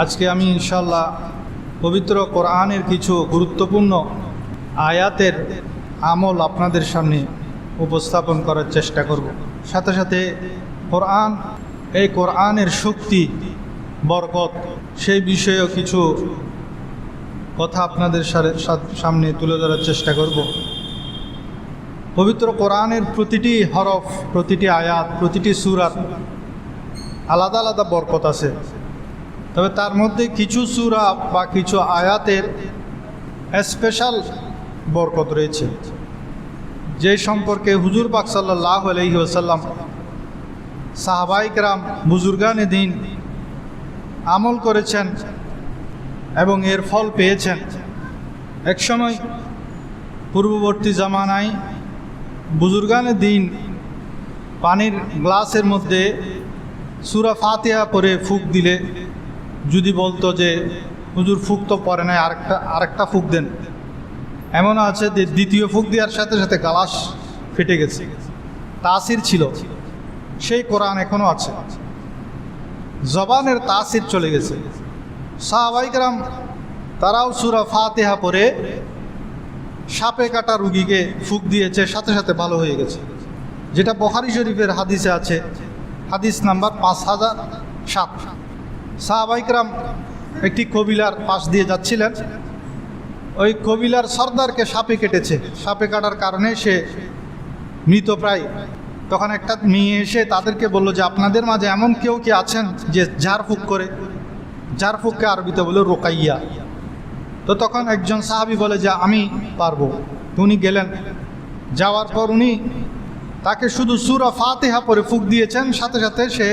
আজকে আমি ইনশাআল্লাহ পবিত্র কোরআনের কিছু গুরুত্বপূর্ণ আয়াতের আমল আপনাদের সামনে উপস্থাপন করার চেষ্টা করব। সাথে সাথে কোরআন, এই কোরআনের শক্তি, বরকত, সেই বিষয়েও কিছু কথা আপনাদের সামনে তুলে ধরার চেষ্টা করব। পবিত্র কোরআনের প্রতিটি হরফ, প্রতিটি আয়াত, প্রতিটি সূরার আলাদা আলাদা বরকত আছে। তবে তার মধ্যে কিছু সূরা বা কিছু আয়াতের স্পেশাল বরকত রয়েছে, যে সম্পর্কে হুজুর পাক সাল্লাল্লাহু আলাইহি ওয়াসাল্লাম, সাহাবায়ে কেরাম, বুজুর্গানে দ্বীন আমল করেছেন এবং এর ফল পেয়েছেন। একসময় পূর্ববর্তী জামানায় বুজুর্গানে দ্বীন পানির গ্লাসের মধ্যে সূরা ফাতিহা পড়ে ফুঁক দিলে যদি বলতো যে হুজুর ফুঁক তো পড়ে নাই, আরেকটা ফুঁক দেন, এমন আছে যে দ্বিতীয় ফুঁক দেওয়ার সাথে সাথে গ্লাস ফেটে গেছে। তাসির ছিল, সেই কোরআন এখনও আছে, জবানের তাসির চলে গেছে। সাহাবায়ে কেরাম তারাও সূরা ফাতিহা পড়ে সাপে কাটা রুগীকে ফুঁক দিয়েছে, সাথে সাথে ভালো হয়ে গেছে, যেটা বুখারী শরীফের হাদিসে আছে, হাদিস নাম্বার 5007। সাহাবায়ে কেরাম একটি কবিলার পাশ দিয়ে যাচ্ছিলেন, ওই কবিলার সর্দারকে সাপে কেটেছে। সাপে কাটার কারণে সে মৃতপ্রায়। তখন একটা মেয়ে এসে তাদেরকে বলল যে আপনাদের মাঝে এমন কেউ কি আছেন যে ঝাড়ফুঁক করে? ঝাড়ফুঁককে আরবিতে বলে রোকাইয়া। তো তখন একজন সাহাবী বলে যে আমি পারবো। উনি গেলেন, যাওয়ার পর উনি তাকে শুধু সূরা ফাতিহা পড়ে ফুঁক দিয়েছেন, সাথে সাথে সে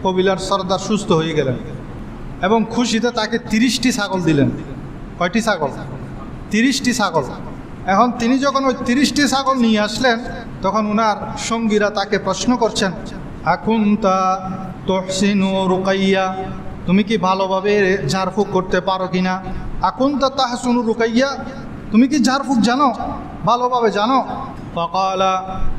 কবিলার সর্দার সুস্থ হয়ে গেলেন এবং খুশিতে তাকে 30টি ছাগল দিলেন। কয়টি ছাগল? 30টি ছাগল। এখন তিনি যখন ওই 30টি ছাগল নিয়ে আসলেন, তখন ওনার সঙ্গীরা তাকে প্রশ্ন করছেন, আকুনতা তুহসিনু রুকাইয়া, তুমি কি ভালোভাবে ঝাড়ফুঁক করতে পারো কিনা? আকুনতা তাহসিনু রুকাইয়া, তুমি কি ঝাড়ফুঁক জানো, ভালোভাবে জানো? ফাকালা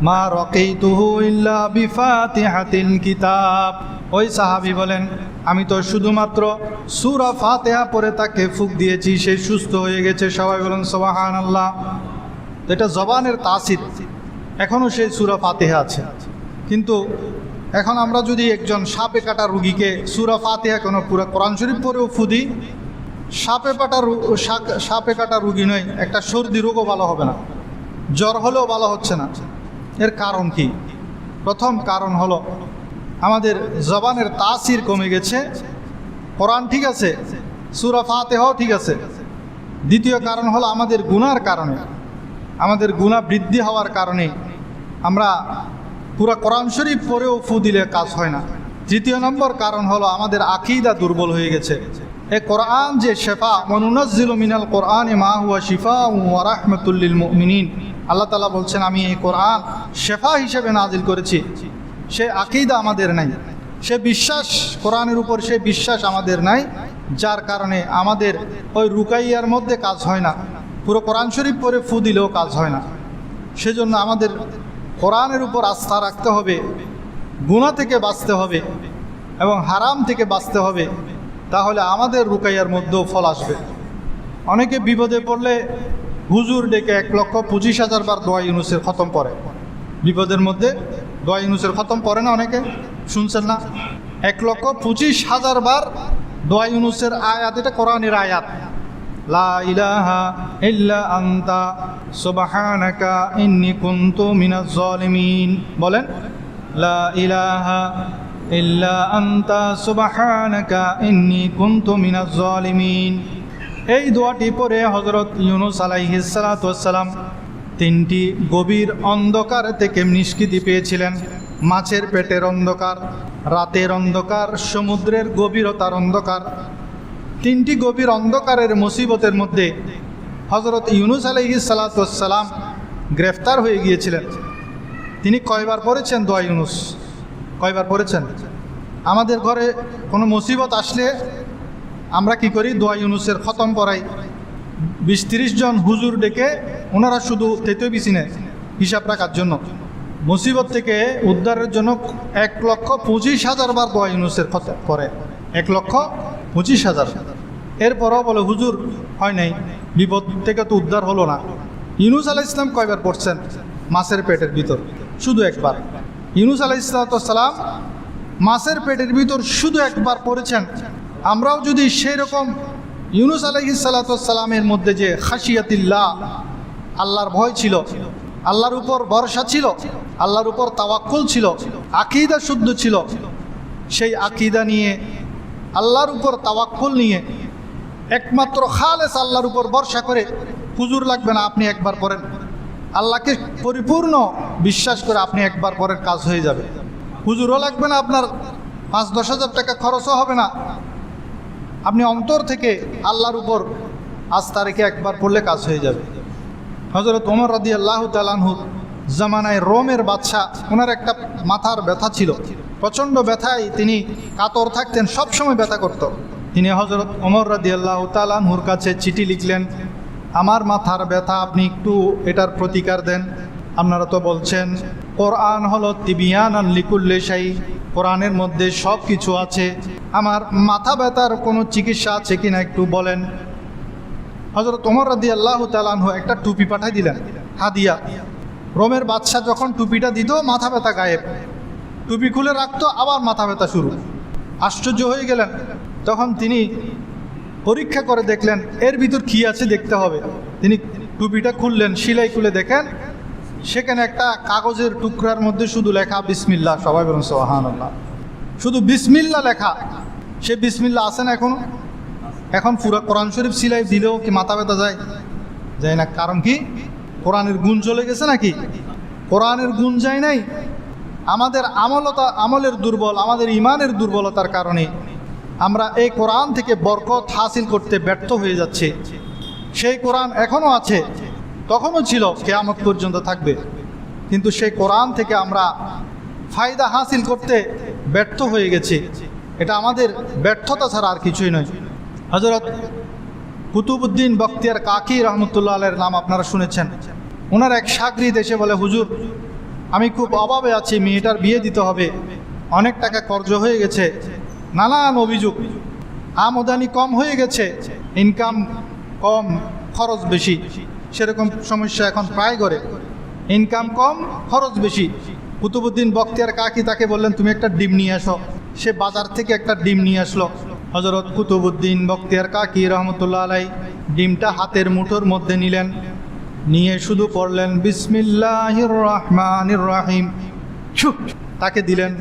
মা রাকাইতুহু ইল্লা বিফাতিহাতিল কিতাব। ওই সাহাবী বলেন, আমি তো শুধুমাত্র সূরা ফাতিহা পড়ে তাকে ফুঁক দিয়েছি, সে সুস্থ হয়ে গেছে। সবাই বলেন সুবহানাল্লাহ। এটা জবানের তাসির, এখনও সেই সূরা ফাতিহা আছে। কিন্তু এখন আমরা যদি একজন সাপে কাটা রুগীকে সূরা ফাতিহা কোনো পুরো কোরআন শরীফ পড়েও ফু দিই, সাপে কাটা রুগী নয়, একটা সর্দি রোগও ভালো হবে না, জ্বর হলেও ভালো হচ্ছে না। এর কারণ কি? প্রথম কারণ হলো আমাদের জবানের তাসির কমে গেছে। কোরআন ঠিক আছে, সূরা ফাতিহাও ঠিক আছে। দ্বিতীয় কারণ হলো আমাদের গুনার কারণে, আমাদের গুনাহ বৃদ্ধি হওয়ার কারণে আমরা পুরা কোরআন শরীফ পড়েও ফু দিলে কাজ হয় না। তৃতীয় নম্বর কারণ হলো আমাদের আকীদা দুর্বল হয়ে গেছে। এই কোরআন যে শেফা, ওয়ানুনাজ্জিলু মিনাল কোরআনি মা হুয়া শিফাউন ওয়া রাহমাতুল লিল মুমিনিন, আল্লাহ তাআলা বলছেন আমি এই কোরআন শেফা হিসেবে নাজিল করেছি। সে আকীদা আমাদের নাই, সে বিশ্বাস, কোরআনের উপর সে বিশ্বাস আমাদের নাই, যার কারণে আমাদের ওই রুকাইয়ার মধ্যে কাজ হয় না, পুরো কোরআন শরীফ পড়ে ফু দিলেও কাজ হয় না। সেজন্য আমাদের কোরআনের উপর আস্থা রাখতে হবে, গুনাহ থেকে বাঁচতে হবে এবং হারাম থেকে বাঁচতে হবে, তাহলে আমাদের রুকাইয়ার মধ্যেও ফল আসবে। অনেকে বিপদে পড়লে হুজুর ডেকে 1,25,000 বার দোয়া ইউনুসের খতম পড়ে। বিপদের মধ্যে দোয়া ইউনুসের খতম পড়ে না? অনেকে শুনছেন না? 1,25,000 বার দোয়া ইউনুসের আয়াত, এটা কোরআনের আয়াত। লা ইলাহা ইল্লা আনতা সুবহানাকা ইন্নী কুনতু মিনাজ জালিমিন। বলেন, লা ইলাহা ইল্লা আনতা সুবহানাকা ইন্নী কুনতু মিনাজ জালিমিন। এই দোয়াটি পড়ে হযরত ইউনুস আলাইহিস সালাতু ওয়াস সালাম 3টি গভীর অন্ধকার থেকে নিষ্কৃতি পেয়েছিলেন। মাছের পেটের অন্ধকার, রাতের অন্ধকার, সমুদ্রের গভীরতার অন্ধকার। 3টি গভীর অন্ধকারের মুসিবতের মধ্যে হযরত ইউনুস আলাইহিস সালাতু ওয়াস সালাম গ্রেফতার হয়ে গিয়েছিলেন। তিনি কয়বার পড়েছেন দোয়া ইউনুস? কয়বার পড়েছেন? আমাদের ঘরে কোনো মুসিবত আসলে আমরা কি করি? দোয়া ইউনুসের খতম পড়াই। 20-30 জন হুজুর ডেকে, ওনারা শুধু তেতই বিছিনে হিসাব রাখার জন্য, মুসিবত থেকে উদ্ধারের জন্য 1,25,000 বার দোয়া ইউনুসের খতম পড়ে। 1,25,000। এরপরও বলে হুজুর হয় নাই, বিপদ থেকে তো উদ্ধার হলো না। ইউনূস আলাইহিস সালাম কয়বার পড়ছেন মাছের পেটের ভিতর? শুধু একবার। ইউনূস আলাইহিস সালাম মাছের পেটের ভিতর শুধু একবার পড়েছেন। আমরাও যদি সেই রকম ইউনূস আলাইহিস সালামের মধ্যে যে খাশিয়াতিল্লাহ, আল্লাহর ভয় ছিল, আল্লাহর উপর ভরসা ছিল, আল্লাহর উপর তাওয়াক্কুল ছিল, আকীদা শুদ্ধ ছিল, সেই আকীদা নিয়ে, আল্লাহর উপর তাওয়াক্কুল নিয়ে, একমাত্র খালেস আল্লাহর উপর ভরসা করে, হুজুর লাগবে না, আপনি একবার পড়েন, আল্লাহকে পরিপূর্ণ বিশ্বাস করে আপনি একবার পরের কাজ হয়ে যাবে। হুজুরও লাগবে না, আপনার 5-10 হাজার টাকা খরচও হবে না, আপনি অন্তর থেকে আল্লাহর উপর আস্থা রেখে একবার পড়লে কাজ হয়ে যাবে। হযরত ওমর রাদিয়াল্লাহু তাআলা আনহু জামানায় রোমের বাদশা, ওনার একটা মাথার ব্যথা ছিল, প্রচণ্ড ব্যথায় তিনি কাতর থাকতেন, সবসময় ব্যথা করত। তিনি হযরত ওমর রাদিয়াল্লাহু তাআলা আনহুর কাছে চিঠি লিখলেন, আমার মাথার ব্যথা, আপনি একটু এটার প্রতিকার দেন। আপনারা তো বলছেন কোরআন হলো তিবিয়ানান লিকুল্লি শাই, কোরআনের মধ্যে সব কিছু আছে, আমার মাথা ব্যথার কোনো চিকিৎসা আছে কিনা একটু বলেন। হযরত ওমর রাদিয়াল্লাহু তাআলা আনহু একটা টুপি পাঠাই দিলেন হাদিয়া। রোমের বাদশাহ যখন টুপিটা দিত, মাথা ব্যথা গায়েব, টুপি খুলে রাখতো, আবার মাথা ব্যথা শুরু। আশ্চর্য হয়ে গেলেন। তখন তিনি পরীক্ষা করে দেখলেন এর ভিতর কী আছে দেখতে হবে। তিনি টুপিটা খুললেন, সেলাই খুলে দেখেন সেখানে একটা কাগজের টুকরার মধ্যে শুধু লেখা বিসমিল্লাহ। সবাই বলুন সুবহানাল্লাহ। শুধু বিসমিল্লাহ লেখা। সে বিসমিল্লাহ আছে না এখনো? এখন পুরো কোরআন শরীফ সিলাই দিলেও কি মাথা ব্যথা যায়? যায় না। কারণ কি? কোরআনের গুণ চলে গেছে নাকি? কোরআনের গুণ যায় নাই। আমাদের আমলের দুর্বল, আমাদের ইমানের দুর্বলতার কারণে আমরা এই কোরআন থেকে বরকত হাসিল করতে ব্যর্থ হয়ে যাচ্ছে। সেই কোরআন এখনও আছে, তখনও ছিল, কিয়ামত পর্যন্ত থাকবে, কিন্তু সেই কোরআন থেকে আমরা ফায়দা হাসিল করতে ব্যর্থ হয়ে গেছি। এটা আমাদের ব্যর্থতা ছাড়া আর কিছুই নয়। হযরত কুতুবউদ্দিন বখতিয়ার কাকি রহমতুল্লাহ আলাইহির নাম আপনারা শুনেছেন। ওনার এক শাগরিদ এসে বলে, হুজুর আমি খুব অভাবে আছি, মেয়েটার বিয়ে দিতে হবে, অনেক টাকা কর্জ হয়ে গেছে, নানান অভিযোগ, আমদানি কম হয়ে গেছে, ইনকাম কম, খরচ বেশি, সেরকম সমস্যা এখন প্রায় করে। ইনকাম কম, খরচ বেশি। কুতুবউদ্দিন বখতিয়ার কাকি তাকে বললেন, তুমি একটা ডিম নিয়ে আসো। সে বাজার থেকে একটা ডিম নিয়ে আসলো। হযরত কুতুবউদ্দিন বখতিয়ার কাকি রহমতুল্লাহ আলাই ডিমটা হাতের মুঠোর মধ্যে নিলেন, নিয়ে শুধু পড়লেন বিসমিল্লাহির রহমানির রহিম, তাকে দিলেন।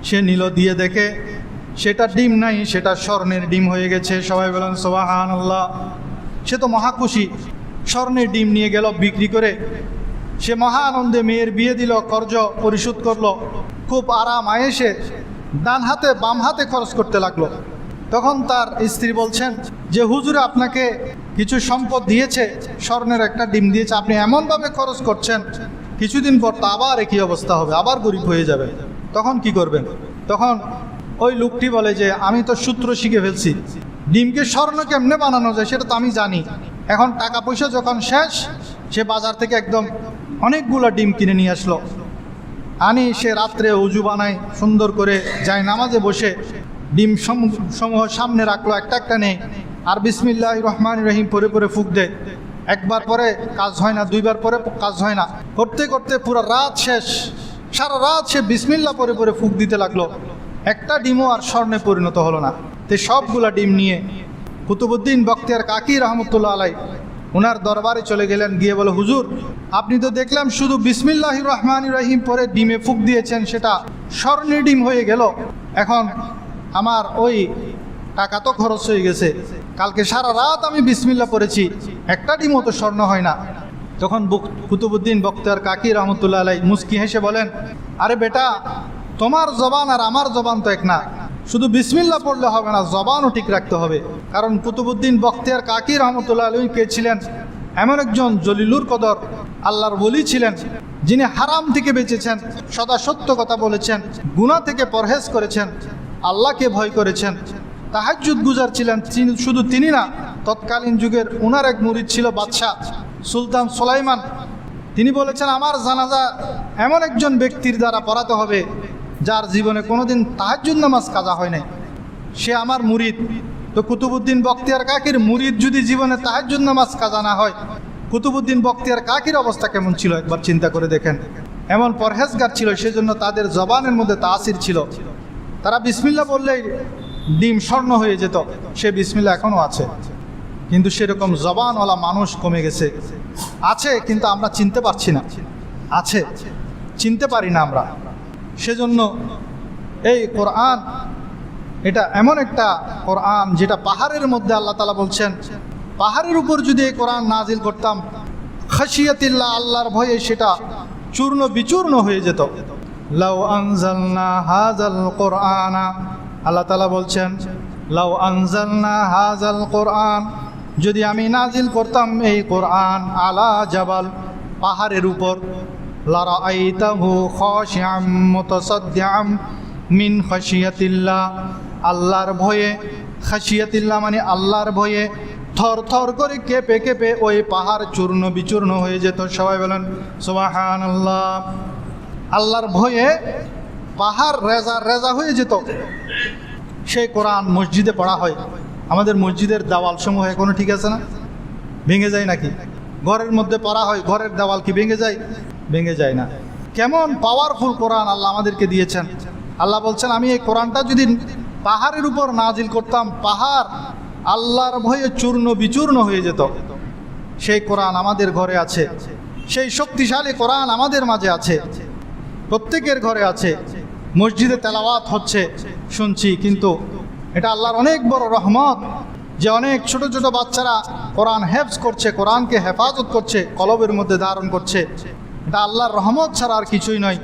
সে নিল, দিয়ে দেখে সেটা ডিম নাই, সেটা স্বর্ণের ডিম হয়ে গেছে। সবাই বলেন সুবহানাল্লাহ। সে তো মহা খুশি, স্বর্ণের ডিম নিয়ে গেল বিক্রি করে। সে মহা আনন্দে মেয়ের বিয়ে দিল, কর্জ পরিশোধ করলো, খুব আরাম আয়েশে ডান হাতে বাম হাতে খরচ করতে লাগলো। তখন তার স্ত্রী বলছেন যে হুজুর আপনাকে কিছু সম্পদ দিয়েছে, স্বর্ণের একটা ডিম দিয়েছে, আপনি এমনভাবে খরচ করছেন, কিছুদিন পর তো আবার একই অবস্থা হবে, আবার গরিব হয়ে যাবে, তখন কি করবেন? তখন ওই লোকটি বলে যে আমি তো সূত্র শিখে ফেলছি, ডিমকে স্বর্ণ কেমনে বানানো যায় সেটা তো আমি জানি। এখন টাকা পয়সা যখন শেষ, সে বাজার থেকে একদম অনেকগুলো ডিম কিনে নিয়ে আসলো। আনি সে রাত্রে উজু বানায়, সুন্দর করে যায় নামাজে বসে ডিম সমূহ সামনে রাখলো, একটা একটা নেই, আর বিসমিল্লাহির রহমানির রহিম পরে পরে ফুঁক দেয়। একবার পরে কাজ হয় না, দুইবার পরে কাজ হয় না, করতে করতে পুরো রাত শেষ, সারা রাত সে বিসমিল্লাহ পরে পরে ফুঁক দিতে লাগলো। একটা ডিমও আর স্বর্ণে পরিণত হলো না। তো সবগুলা ডিম নিয়ে কুতুবউদ্দিন বখতিয়ার কাকি রহমতুল্লাহ আলাই ওনার দরবারে চলে গেলেন। গিয়ে বলে, হুজুর আপনি তো দেখলাম শুধু বিসমিল্লাহির রহমানির রহিম পরে ডিমে ফুঁক দিয়েছেন, সেটা স্বর্ণের ডিম হয়ে গেল। এখন আমার ওই টাকা তো খরচ হয়ে গেছে, কালকে সারা রাত আমি বিসমিল্লাহ পড়েছি, একটা ডিমও তো স্বর্ণ হয় না। তখন কুতুবউদ্দিন বখতিয়ার কাকি রহমতুল্লাহ আলাই মুস্কি হেসে বলেন, আরে বেটা, তোমার জবান আর আমার জবান তো এক না, শুধু বিসমিল্লাহ পড়লে হবে না, জবানও ঠিক রাখতে হবে। কারণ কুতুবউদ্দিন বখতিয়ার কাকি রহমতুল্লাহ আলাই কে ছিলেন? এমন একজন জলিলুর কদর আল্লাহর ওলি ছিলেন, যিনি হারাম থেকে বেঁচেছেন, সদা সত্য কথা বলেছেন, গুনাহ থেকে পরহেজ করেছেন, আল্লাহকে ভয় করেছেন, তাহাজ্জুদ গুজার ছিলেন। শুধু তিনি না, তৎকালীন যুগের ওনার এক মুরিদ ছিল বাদশাহ সুলতান সুলাইমান। তিনি বলেছেন, আমার জানাজা এমন একজন ব্যক্তির দ্বারা পড়াতে হবে যার জীবনে কোনোদিন তাহাজ্জুদ নামাজ কাজা হয় নাই। সে আমার মুরিদ। তো কুতুবউদ্দিন বখতিয়ার কাকির মুরিদ যদি জীবনে তাহাজ্জুদ নামাজ কাজা না হয়, কুতুবউদ্দিন বখতিয়ার কাকির অবস্থা কেমন ছিল একবার চিন্তা করে দেখেন। এমন পরহেজগার ছিল, সেজন্য তাদের জবানের মধ্যে তাসির ছিল। তারা বিসমিল্লাহ বললেই ডিম স্বর্ণ হয়ে যেত। সে বিসমিল্লাহ এখনও আছে, কিন্তু সেরকম জবানওয়ালা মানুষ কমে গেছে। আছে, কিন্তু আমরা চিনতে পারছি না। আছে, চিনতে পারি না আমরা। সেজন্য এই কোরআন, এটা এমন একটা কোরআন যেটা পাহাড়ের মধ্যে আল্লাহ তাআলা বলছেন, পাহাড়ের উপর যদি এই কোরআন নাজিল করতাম, খাশিয়াতিল্লাহ, আল্লাহর ভয়ে সেটা চূর্ণ বিচূর্ণ হয়ে যেত। লাউ আনজালনা হাযাল কোরআনা, আল্লাহ তাআলা বলছেন, লাউ আনজালনা হাযাল কোরআন, যদি আমি নাজিল করতাম এই কোরআন, আলা জাবাল, পাহাড়ের উপর, লারাআইতাহু খাশিআম মুতাসাদ্দিআম মিন খাশিয়াতিল্লাহ, আল্লাহর ভয়ে, খাশিয়াতিল্লাহ মানে আল্লাহর ভয়ে থর থর করে কেঁপে কেঁপে ওই পাহাড় চূর্ণ বিচূর্ণ হয়ে যেত। সবাই বলেন সুবহানাল্লাহ। আল্লাহর ভয়ে পাহাড় রেজা রেজা হয়ে যেত। সেই কোরআন মসজিদে পড়া হয়। আমাদের মসজিদের দেওয়াল সমূহ এখনো ঠিক আছে না? ভেঙে যায় নাকি? ঘরের মধ্যে পড়া হয়, ঘরের দেওয়াল কি ভেঙে যায়? ভেঙে যায় না। কেমন পাওয়ারফুল কোরআন আল্লাহ আমাদেরকে দিয়েছেন। আল্লাহ বলছেন, আমি এই কোরআনটা যদি পাহাড়ের উপর নাজিল করতাম, পাহাড় আল্লাহর ভয়ে চূর্ণ বিচূর্ণ হয়ে যেত। সেই কোরআন আমাদের ঘরে আছে, সেই শক্তিশালী কোরআন আমাদের মাঝে আছে, প্রত্যেকের ঘরে আছে। মসজিদে তেলাওয়াত হচ্ছে শুনছি, কিন্তু এটা আল্লাহর অনেক বড় রহমত যে অনেক ছোট ছোট বাচ্চারা কোরআন হেফজ করছে, কোরআনকে হেফাজত করছে, কলবের মধ্যে ধারণ করছে। এটা আল্লাহর রহমত ছাড়া আর কিছুই নয়।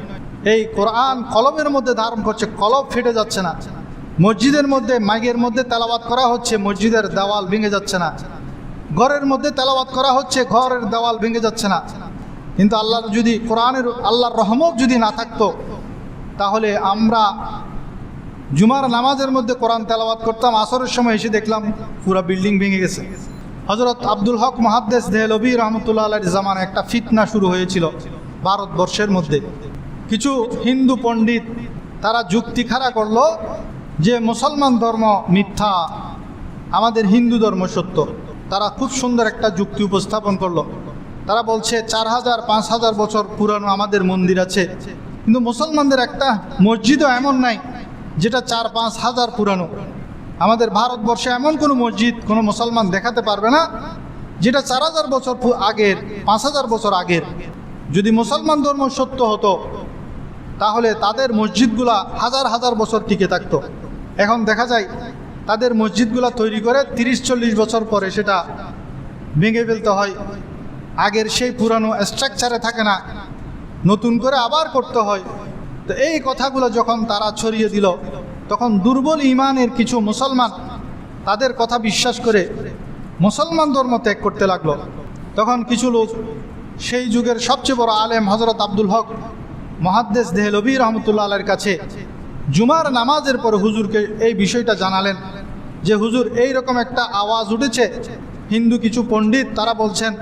এই কোরআন কলবের মধ্যে ধারণ করছে, কলব ফেটে যাচ্ছে না। মসজিদের মধ্যে মাইকের মধ্যে তেলাওয়াত করা হচ্ছে, মসজিদের দেওয়াল ভেঙে যাচ্ছে না। ঘরের মধ্যে তেলাওয়াত করা হচ্ছে, ঘরের দেওয়াল ভেঙে যাচ্ছে না। কিন্তু আল্লাহর যদি কোরআনের আল্লাহর রহমত যদি না থাকতো, তাহলে আমরা জুমার নামাজের মধ্যে কোরআন তেলাওয়াত করতাম, আসরের সময় এসে দেখলাম পুরা বিল্ডিং ভেঙে গেছে। হযরত আব্দুল হক মুহাদ্দিস দেহলভী রহমতুল্লাহ আলাইহির জামানায় একটা ফিতনা শুরু হয়েছিল ভারতবর্ষের মধ্যে। কিছু হিন্দু পণ্ডিত তারা যুক্তি খাড়া করলো যে মুসলমান ধর্ম মিথ্যা, আমাদের হিন্দু ধর্ম সত্য। তারা খুব সুন্দর একটা যুক্তি উপস্থাপন করলো। তারা বলছে 4000-5000 বছর পুরানো আমাদের মন্দির আছে, কিন্তু মুসলমানদের একটা মসজিদও এমন নাই যেটা 4-5 হাজার পুরানো। আমাদের ভারতবর্ষে এমন কোনো মসজিদ কোনো মুসলমান দেখাতে পারবে না যেটা 4000 বছর আগের, 5000 বছর আগের। যদি মুসলমান ধর্ম সত্য হতো, তাহলে তাদের মসজিদগুলা হাজার হাজার বছর টিকে থাকতো। এখন দেখা যায় তাদের মসজিদগুলা তৈরি করে 30-40 বছর পরে সেটা ভেঙে ফেলতে হয়। আগের সেই পুরানো স্ট্রাকচারে থাকে না, নতুন করে আবার করতে হয়। তো এই কথাগুলো যখন তারা ছড়িয়ে দিল, তখন দুর্বল ইমানের কিছু মুসলমান তাদের কথা বিশ্বাস করে মুসলমান ধর্ম ত্যাগ করতে লাগলো। তখন কিছু লোক সেই যুগের সবচেয়ে বড় আলেম হযরত আব্দুল হক মুহাদ্দিস দেহলভী রহমতুল্লাহ আলাইহির কাছে জুমার নামাজের পর হুজুরকে এই বিষয়টা জানালেন যে হুজুর, এই রকম একটা আওয়াজ উঠেছে, হিন্দু কিছু পণ্ডিত তারা বলছেন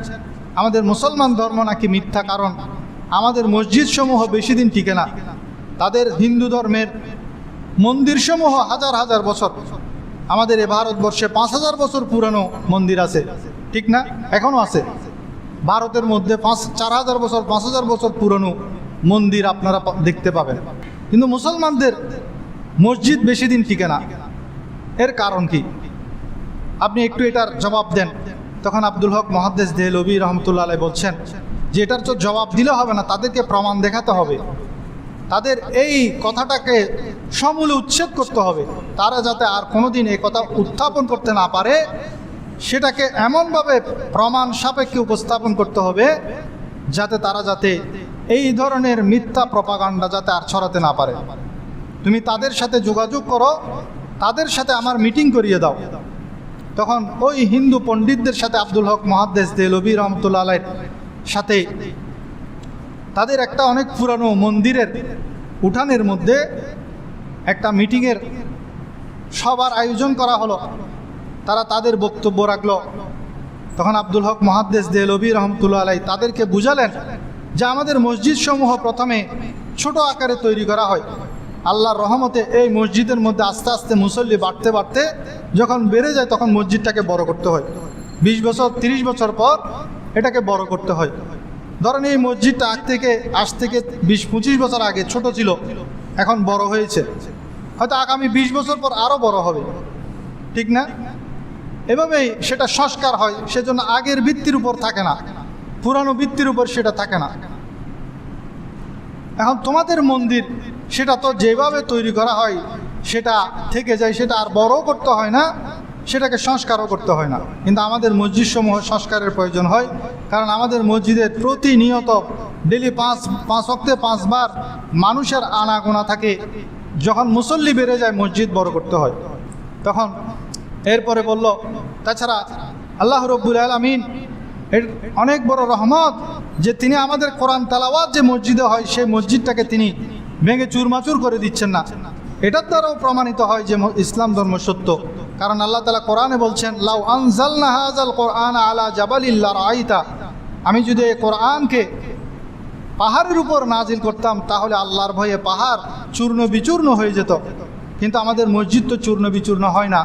আমাদের মুসলমান ধর্ম নাকি মিথ্যা, কারণ আমাদের মসজিদসমূহ বেশি দিন টিকে না। তাদের হিন্দু ধর্মের মন্দিরসমূহ হাজার হাজার বছর, আমাদের এ ভারতবর্ষে 5000 বছর পুরানো মন্দির আছে, ঠিক না? এখনও আছে ভারতের মধ্যে 4000 বছর 5000 বছর পুরানো মন্দির আপনারা দেখতে পাবেন, কিন্তু মুসলমানদের মসজিদ বেশি দিন টিকে না। এর কারণ কি? আপনি একটু এটার জবাব দেন। তখন আব্দুল হক মুহাদ্দিস দেহলভী রহমতুল্লাহ আলাইহি বলছেন যে এটার তো জবাব দিলে হবে না, তাদেরকে প্রমাণ দেখাতে হবে। তাদের এই কথাটাকে সমূলে উচ্ছেদ করতে হবে। তারা যাতে আর কোনোদিন এই কথা উত্থাপন করতে না পারে, সেটাকে এমনভাবে প্রমাণ সাপেক্ষে উপস্থাপন করতে হবে যাতে তারা এই ধরনের মিথ্যা প্রপাগান্ডা যাতে আর ছড়াতে না পারে। তুমি তাদের সাথে যোগাযোগ করো, তাদের সাথে আমার মিটিং করিয়ে দাও। তখন ওই হিন্দু পণ্ডিতদের সাথে আব্দুল হক মুহাদ্দিস দেহলভী রহমতুল্লাহ আলাইহির সাথে তাদের একটা অনেক পুরানো মন্দিরের উঠানের মধ্যে একটা মিটিংয়ের সবার আয়োজন করা হলো। তারা তাদের বক্তব্য রাখলো। তখন আব্দুল হক মুহাদ্দিস দেহলভী রহমতুল্লাহ আলাইহি তাদেরকে বুঝালেন যে আমাদের মসজিদসমূহ প্রথমে ছোট আকারে তৈরি করা হয়, আল্লাহর রহমতে এই মসজিদের মধ্যে আস্তে আস্তে মুসল্লি বাড়তে বাড়তে যখন বেড়ে যায় তখন মসজিদটাকে বড় করতে হয়। 20 বছর 30 বছর পর এটাকে বড় করতে হয়। ধরেন এই মসজিদটা আজ থেকে 20-25 বছর আগে ছোট ছিল, এখন বড় হয়েছে, হয়তো আগামী 20 বছর পর আরও বড় হবে, ঠিক না? এভাবেই সেটা সংস্কার হয়। সেজন্য আগের ভিত্তির উপর থাকে না, পুরানো ভিত্তির উপর সেটা থাকে না। এখন তোমাদের মন্দির সেটা তো যেভাবে তৈরি করা হয় সেটা থেকে যায়, সেটা আর বড় করতে হয় না, সেটাকে সংস্কারও করতে হয় না। কিন্তু আমাদের মসজিদসমূহ সংস্কারের প্রয়োজন হয়, কারণ আমাদের মসজিদের প্রতিনিয়ত ডেলি 5 ওয়াক্তে 5 বার মানুষের আনাগোনা থাকে। যখন মুসল্লি বেড়ে যায় মসজিদ বড় করতে হয়। তখন এরপরে বলল, তাছাড়া আল্লাহ রব্বুল আলামিন এর অনেক বড় রহমত যে তিনি আমাদের কোরআন তেলাওয়াত যে মসজিদে হয় সেই মসজিদটাকে তিনি ভেঙে চুরমাচুর করে দিচ্ছেন না। এটার দ্বারাও প্রমাণিত হয় যে ইসলাম ধর্ম সত্য। কারণ আল্লাহ তাআলা কোরআনে বলছেন, লাউ আনজালনা হাযাল কোরআন আলা জাবালিল লারাআইতা, আমি যদি এই কোরআনকে পাহাড়ের উপর নাজিল করতাম তাহলে আল্লাহর ভয়ে পাহাড় চূর্ণ বিচূর্ণ হয়ে যেত। কিন্তু আমাদের মসজিদ তো চূর্ণ বিচূর্ণ হয় না।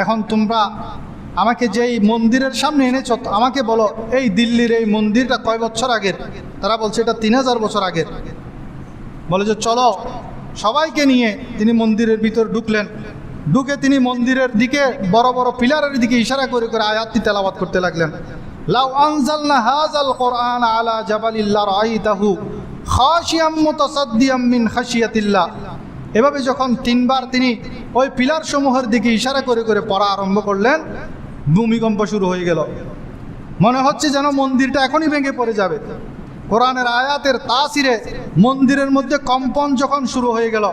এখন তোমরা আমাকে যেই মন্দিরের সামনে এনেছ, আমাকে বলো এই দিল্লির এই মন্দিরটা কয় বছর আগের? তারা বলছে এটা 3000 বছর আগের। বলে যে চলো, সবাইকে নিয়ে তিনি মন্দিরের ভিতর ঢুকলেন। ঢুকে তিনি মন্দিরের দিকে বড় বড় পিলারের দিকে ইশারা করে করে আয়াতটি তেলাওয়াত করতে লাগলেন। লাউ আনজালনা হাযাল কোরআন আলা জাবালিল লারাআইতাহু খাশিয়াম মুতাসাদ্দিয়াম মিন খাশিয়াতিল্লাহ। এভাবে যখন 3 বার তিনি ওই পিলার সমূহের দিকে ইশারা করে করে পড়া আরম্ভ করলেন, ভূমিকম্প শুরু হয়ে গেল। মনে হচ্ছে যেন মন্দিরটা এখনই ভেঙে পড়ে যাবে। কোরআনের আয়াতের তাসিরে মন্দিরের মধ্যে কম্পন যখন শুরু হয়ে গেল,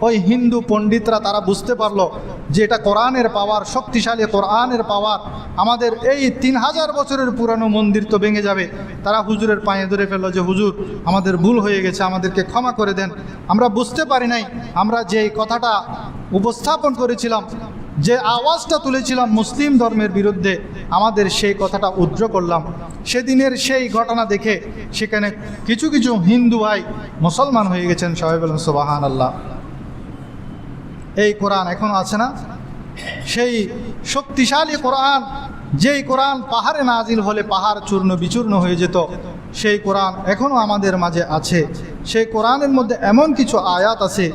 ওই হিন্দু পণ্ডিতরা তারা বুঝতে পারলো যে এটা কোরআনের পাওয়ার, শক্তিশালী কোরআনের পাওয়ার। আমাদের এই 3000 বছরের পুরানো মন্দির তো ভেঙে যাবে। তারা হুজুরের পায়ে ধরে ফেললো যে হুজুর, আমাদের ভুল হয়ে গেছে, আমাদেরকে ক্ষমা করে দেন, আমরা বুঝতে পারি নাই, আমরা যে কথাটা উপস্থাপন করেছিলাম, যে আওয়াজটা তুলেছিলাম মুসলিম ধর্মের বিরুদ্ধে, আমাদের সেই কথাটা উদ্র করলাম। সেদিনের সেই ঘটনা দেখে সেখানে কিছু কিছু হিন্দু ভাই মুসলমান হয়ে গেছেন। সবাই বলেন সুবহানাল্লাহ। এই কোরআন এখনও আছে না? সেই শক্তিশালী কোরআন, যেই কোরআন পাহাড়ে নাজিল হলে পাহাড় চূর্ণ বিচূর্ণ হয়ে যেত, সেই কোরআন এখনও আমাদের মাঝে আছে। সেই কোরআনের মধ্যে এমন কিছু আয়াত আছে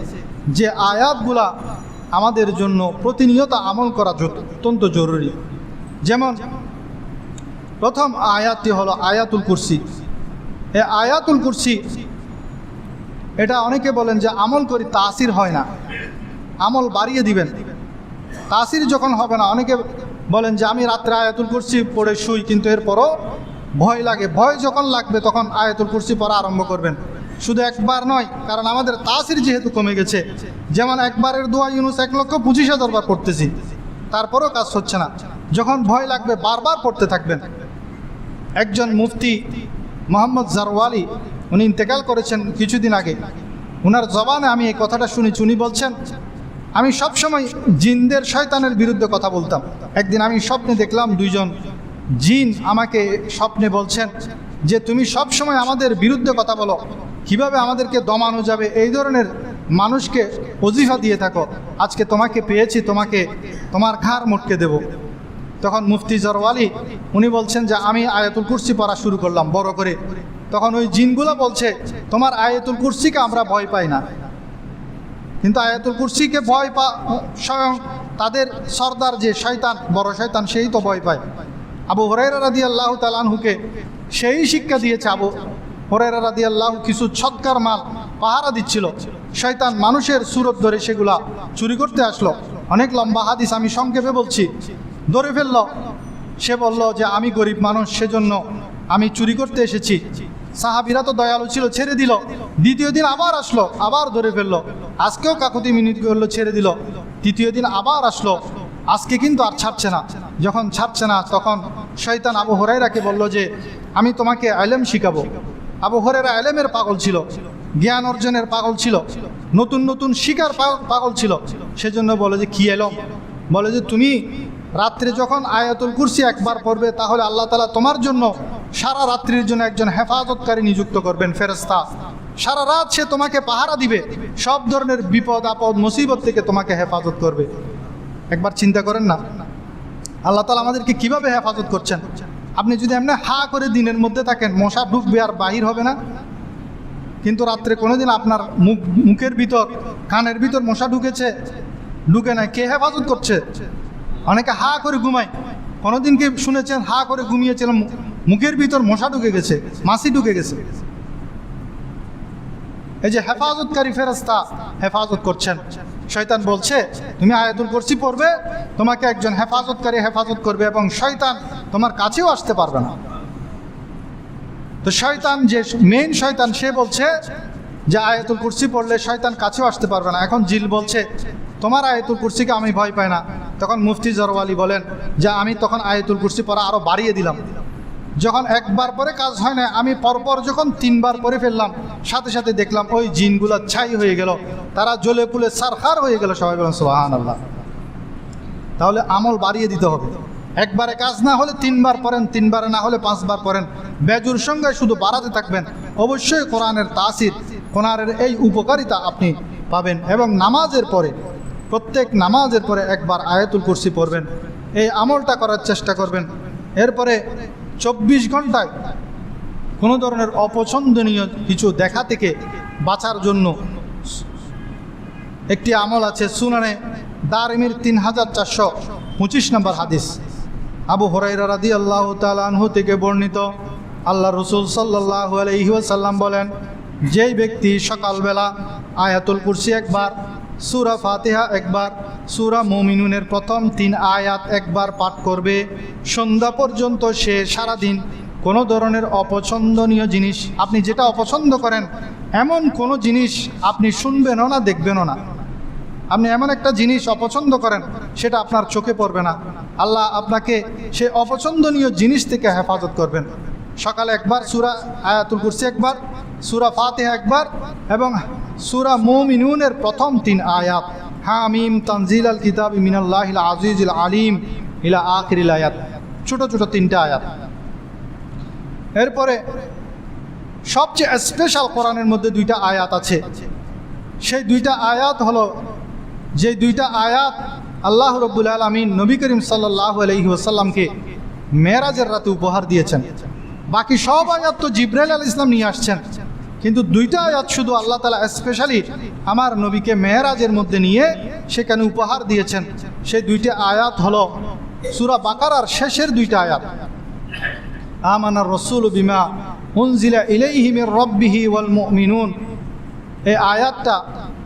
যে আয়াতগুলা আমাদের জন্য প্রতিনিয়ত আমল করা অত্যন্ত জরুরি। যেমন প্রথম আয়াতটি হলো আয়াতুল কুরসি। এই আয়াতুল কুরসি এটা অনেকে বলেন যে আমল করি তাসির হয় না, আমল বাড়িয়ে দিবেন, তাসির যখন হবে না। অনেকে বলেন যে আমি রাত্রে আয়াতুল কুরসি পড়ে শুই, কিন্তু এরপরও ভয় লাগে। ভয় যখন লাগবে তখন আয়াতুল কুরসি পড়া আরম্ভ করবেন। শুধু একবার নয়, কারণ আমাদের তাসির যেহেতু কমে গেছে। যেমন একবারের দোয়া ইউনুস 1,25,000 বার পড়তেছি, তারপরেও কাজ হচ্ছে না। যখন ভয় লাগবে বারবার পড়তে থাকবেন। একজন মুফতি মোহাম্মদ জারওয়ালি, উনি ইন্তেকাল করেছেন কিছুদিন আগে। ওনার জবানে আমি এই কথাটা শুনেছি। উনি বলছেন, আমি সবসময় জিনদের শয়তানের বিরুদ্ধে কথা বলতাম। একদিন আমি স্বপ্নে দেখলাম 2 জন জিন আমাকে স্বপ্নে বলছেন যে তুমি সবসময় আমাদের বিরুদ্ধে কথা বলো, কিভাবে আমাদেরকে দমানো যাবে এই ধরনের মানুষকে ওজিফা দিয়ে থাকো। আজকে তোমাকে পেয়েছি, তোমার ঘাড় মটকে দেব। তখন মুফতি জারওয়ালি উনি বলছেন যে আমি আয়াতুল কুরসি পড়া শুরু করলাম বড় করে। তখন ওই জিনগুলো বলছে, তোমার আয়াতুল কুরসিকে আমরা ভয় পাই না, কিন্তু আয়াতুল কুরসিকে ভয় স্বয়ং তাদের সর্দার যে শয়তান, বড় শয়তান, সেই তো ভয় পায়। আবু হুরায়রা রাদিয়াল্লাহু তাআলা আনহুকে সেই শিক্ষা দিয়েছে। আবু হুরায়রা রাদিয়াল্লাহু কিছু ছৎকার মাল পাহারা দিচ্ছিল। শয়তান মানুষের সুরত ধরে সেগুলা চুরি করতে আসলো। অনেক লম্বা হাদিস, আমি সংক্ষেপে বলছি। ধরে ফেলল, সে বলল যে আমি গরিব মানুষ, সেজন্য আমি চুরি করতে এসেছি। সাহাবীরা তো দয়ালু ছিল, ছেড়ে দিল। দ্বিতীয় দিন আবার আসলো, আবার ধরে ফেললো। আজকেও কাকুতি মিনতি করলো, ছেড়ে দিল। তৃতীয় দিন আবার আসলো, আজকে কিন্তু আর ছাড়ছে না। যখন ছাড়ছে না তখন শয়তান আবু হুরায়রাকে বলল যে আমি তোমাকে ইলম শিখাবো। আবু হুরায়রা ইলমের পাগল ছিল, জ্ঞান অর্জনের পাগল ছিল, নতুন নতুন শিকার পাগল ছিল। সেজন্য বলে যে কি ইলম? বলে যে তুমি রাত্রে যখন আয়াতুল কুরসি একবার পড়বে তাহলে আল্লাহ তাআলা তোমার জন্য সারা রাত্রির জন্য একজন হেফাজতকারী নিযুক্ত করবেন, ফেরেশতা। সারা রাত সে তোমাকে পাহারা দিবে, সব ধরনের বিপদ আপদ মুসিবত থেকে তোমাকে হেফাজত করবে। একবার চিন্তা করেন না, আল্লাহ তাআলা আমাদেরকে কিভাবে হেফাজত করছেন। আপনি যদি এমনি হা করে দিনের মধ্যে থাকেন, মশা ঢুকবে আর বাহির হবে না। কিন্তু রাত্রে কোনোদিন আপনার মুখের ভিতর, কানের ভিতর মশা ঢুকে নাই, কে হেফাজত করছে? অনেকে হা করে ঘুমায়, কোনোদিন কি শুনেছেন হা করে ঘুমিয়েছিলাম মুখের ভিতর মশা ঢুকে গেছে, মাছি ঢুকে গেছে? এই যে হেফাজতকারী ফেরেশতা হেফাজত করছেন। শয়তান বলছে তুমি আয়াতুল কুরসি পড়বে, তোমাকে একজন হেফাজতকারী হেফাজত করবে এবং শয়তান তোমার কাছেও আসতে পারবে না। তো শয়তান, যে মেইন শয়তান, সে বলছে যে আয়াতুল কুরসি পড়লে শয়তান কাছেও আসতে পারবে না। এখন জিল বলছে তোমার আয়াতুল কুরসিকে আমি ভয় পাই না। তখন মুফতি জরওয়ালি বলেন যে আমি তখন আয়াতুল কুরসি পড়া আরও বাড়িয়ে দিলাম। যখন একবার পরে কাজ হয় না, আমি পরপর যখন 3 বার পরে ফেললাম, সাথে সাথে দেখলাম ওই জিনগুলো ছাই হয়ে গেল, তারা জ্বলে পুলে সারখার হয়ে গেল। সবাই বলেন সুবহানাল্লাহ। তাহলে আমল বাড়িয়ে দিতে হবে। একবারে কাজ না হলে 3 বার পড়েন, 3 বারে না হলে 5 বার পড়েন, বেজুর সঙ্গে শুধু বাড়াতে থাকবেন। অবশ্যই কোরআনের তাসির, কোরআনের এই উপকারিতা আপনি পাবেন। এবং নামাজের পরে, প্রত্যেক নামাজের পরে একবার আয়াতুল কুরসি পড়বেন, এই আমলটা করার চেষ্টা করবেন। এরপরে 24 ঘন্টায় কোনো ধরনের অপছন্দনীয় কিছু দেখা থেকে বাঁচার জন্য একটি আমল আছে। সুনানে দারিমির 3425 নম্বর হাদিস, আবু হুরায়রা রাদিয়াল্লাহু তাআলা আনহু থেকে বর্ণিত, আল্লাহ রাসূল সাল্লাল্লাহু আলাইহি ওয়াসাল্লাম বলেন, যেই ব্যক্তি সকালবেলা আয়াতুল কুরসি একবার, সূরা ফাতিহা একবার, সূরা মুমিনুনের প্রথম 3 আয়াত একবার পাঠ করবে, সন্ধ্যা পর্যন্ত সে সারাদিন কোনো ধরনের অপছন্দনীয় জিনিস, আপনি যেটা অপছন্দ করেন এমন কোনো জিনিস আপনি শুনবেনও না, দেখবেনও না। আপনি এমন একটা জিনিস অপছন্দ করেন, সেটা আপনার চোখে পড়বে না। আল্লাহ আপনাকে সে অপছন্দনীয় জিনিস থেকে হেফাজত করবেন। সকালে একবার সূরা আয়াতুল কুরসি একবার, সূরা ফাতিহা একবার এবং সূরা মুমিনুনের প্রথম 3 আয়াত, হামিম তানজিলাল কিতাবি মিনাল্লাহিল আজিজিল আলিম ইলা আখিরিল আয়াত, ছোট ছোট 3টা আয়াত। এরপরে সবচেয়ে স্পেশাল কোরআনের মধ্যে 2টা আয়াত আছে। সেই 2টা আয়াত হলো, যে 2টা আয়াত আল্লাহ রাব্বুল আলামিন নবী করিম সাল্লাল্লাহু আলাইহি ওয়াসাল্লামকে মেরাজের রাতে উপহার দিয়েছেন। বাকি সব আয়াত তো জিবরাইল আলাইহিস সালাম নিয়ে আসছেন, কিন্তু 2টা আয়াত শুধু আল্লাহ তাআলা স্পেশালি আমার নবীকে মেরাজের মধ্যে নিয়ে সেখানে উপহার দিয়েছেন। সেই 2টা আয়াত হলো সূরা বাকারার শেষের 2টা আয়াত, আমানার রাসূলু বিমা উনজিলা ইলাইহি মির রাব্বিহি ওয়াল মুমিনুন, এই আয়াতটা